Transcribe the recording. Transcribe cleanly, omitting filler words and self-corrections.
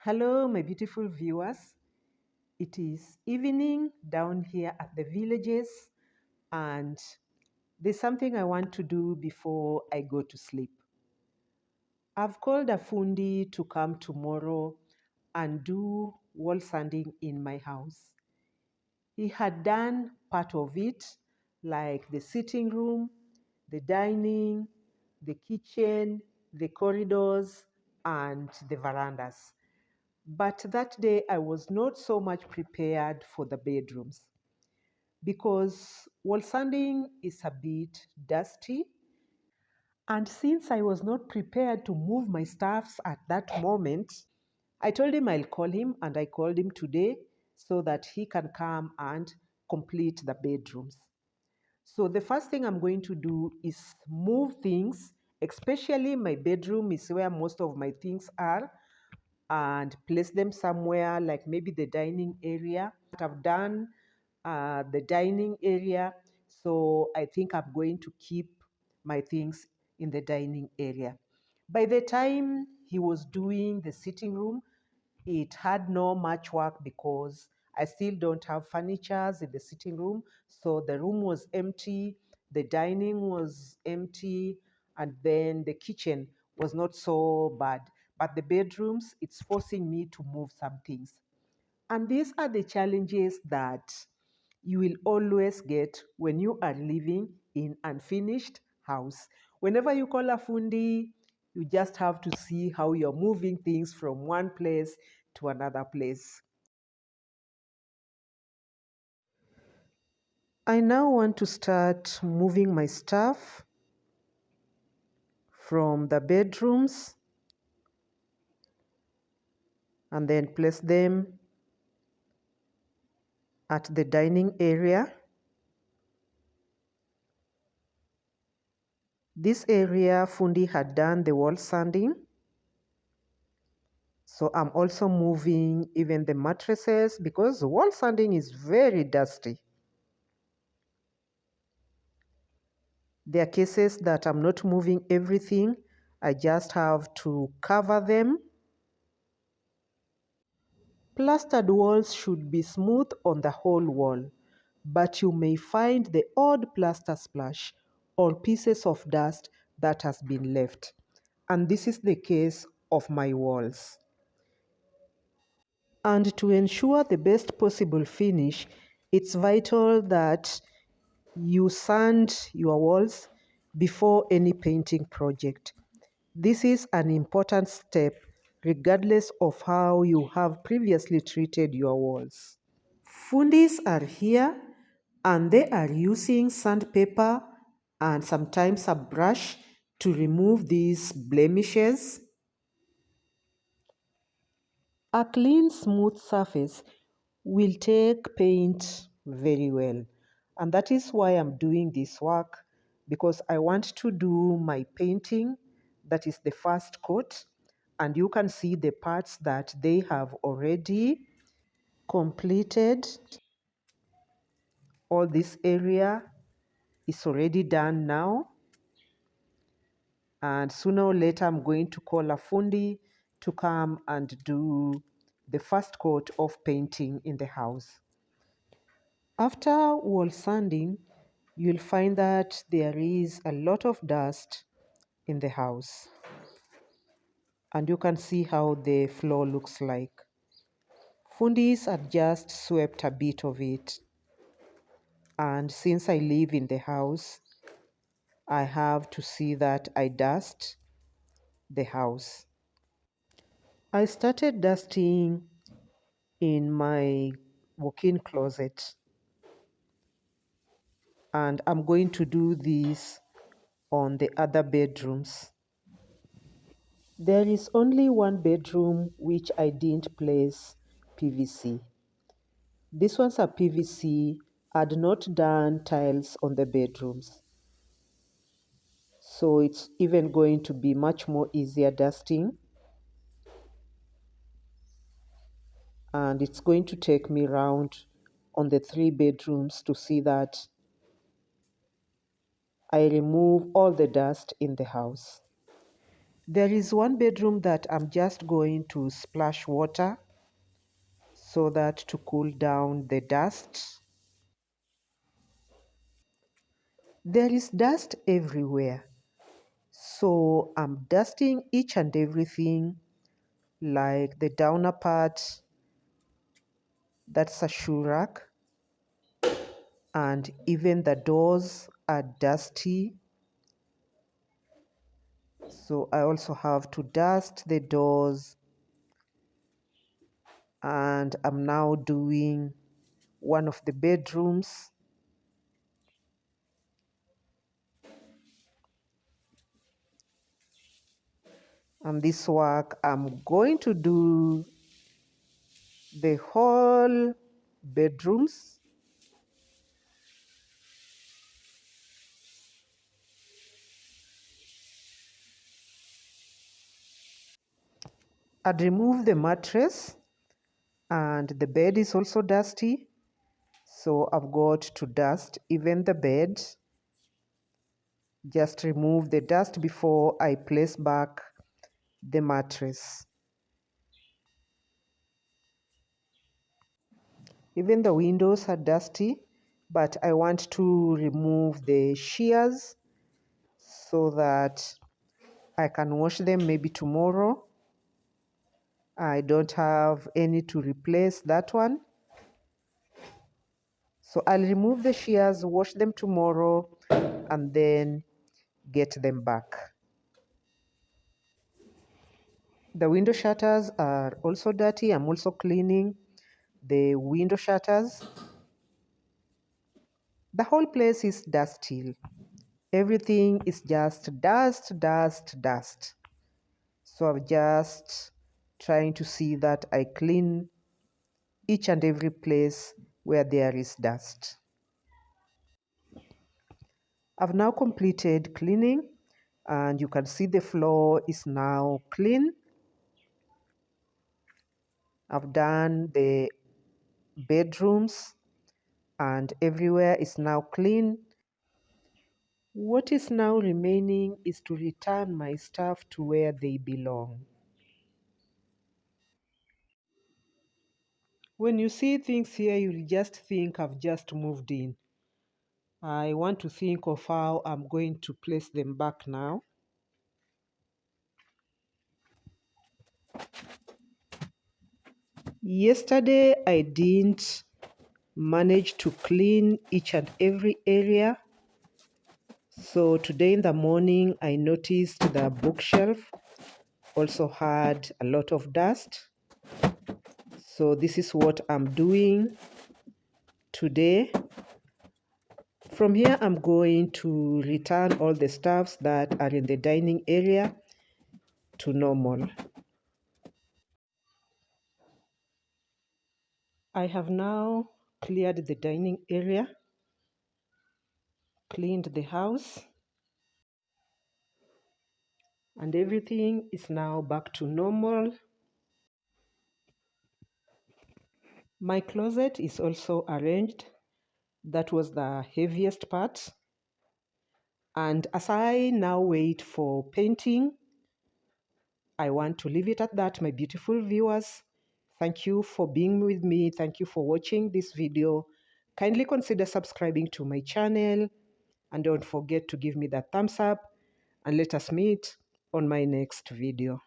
Hello, my beautiful viewers. It is evening down here at the villages, and there's something I want to do before I go to sleep. I've called a fundi to come tomorrow and do wall sanding in my house. He had done part of it, like the sitting room, the dining, the kitchen, the corridors, and the verandas. But that day I was not so much prepared for the bedrooms because wall sanding is a bit dusty. And since I was not prepared to move my stuffs at that moment, I told him I'll call him, and I called him today so that he can come and complete the bedrooms. So the first thing I'm going to do is move things, especially my bedroom is where most of my things are, and place them somewhere like maybe the dining area. I've done the dining area, so I think I'm going to keep my things in the dining area. By the time he was doing the sitting room, it had no much work because I still don't have furnitures in the sitting room. So the room was empty, the dining was empty, and then the kitchen was not so bad. But the bedrooms, it's forcing me to move some things. And these are the challenges that you will always get when you are living in unfinished house. Whenever you call a fundi, you just have to see how you're moving things from one place to another place. I now want to start moving my stuff from the bedrooms and then place them at the dining area. This area Fundi had done the wall sanding. So I'm also moving even the mattresses because wall sanding is very dusty. There are cases that I'm not moving everything. I just have to cover them. Plastered walls should be smooth on the whole wall, but you may find the odd plaster splash or pieces of dust that has been left. And this is the case of my walls. And to ensure the best possible finish, it's vital that you sand your walls before any painting project. This is an important step regardless of how you have previously treated your walls. Fundis are here and they are using sandpaper and sometimes a brush to remove these blemishes. A clean, smooth surface will take paint very well. And that is why I'm doing this work, because I want to do my painting, that is the first coat. And you can see the parts that they have already completed. All this area is already done now. And sooner or later, I'm going to call a fundi to come and do the first coat of painting in the house. After wall sanding, you'll find that there is a lot of dust in the house. And you can see how the floor looks like. Fundis had just swept a bit of it. And since I live in the house, I have to see that I dust the house. I started dusting in my walk-in closet, and I'm going to do this on the other bedrooms. There is only one bedroom which I didn't place PVC. This one's a PVC. I'd not done tiles on the bedrooms. So it's even going to be much more easier dusting. And it's going to take me round on the 3 bedrooms to see that I remove all the dust in the house. There is one bedroom that I'm just going to splash water so that to cool down the dust. There is dust everywhere, so I'm dusting each and everything, like the downer part, that's a shoe rack, and even the doors are dusty. So I also have to dust the doors, and I'm now doing one of the bedrooms. And this work, I'm going to do the whole bedrooms. I'd remove the mattress, and the bed is also dusty, so I've got to dust even the bed. Just remove the dust before I place back the mattress. Even the windows are dusty, but I want to remove the shears so that I can wash them maybe tomorrow. I don't have any to replace that one. So I'll remove the shears, wash them tomorrow, and then get them back. The window shutters are also dirty. I'm also cleaning the window shutters. The whole place is dusty. Everything is just dust, dust, dust. So I'm just trying to see that I clean each and every place where there is dust. I've now completed cleaning, and you can see the floor is now clean. I've done the bedrooms, and everywhere is now clean. What is now remaining is to return my stuff to where they belong. When you see things here, you'll just think I've just moved in. I want to think of how I'm going to place them back now. Yesterday, I didn't manage to clean each and every area. So today in the morning, I noticed the bookshelf also had a lot of dust. So this is what I'm doing today. From here, I'm going to return all the stuffs that are in the dining area to normal. I have now cleared the dining area, cleaned the house, and everything is now back to normal. My closet is also arranged. That was the heaviest part. And as I now wait for painting, I want to leave it at that, my beautiful viewers. Thank you for being with me. Thank you for watching this video. Kindly consider subscribing to my channel, and don't forget to give me that thumbs up, and let us meet on my next video.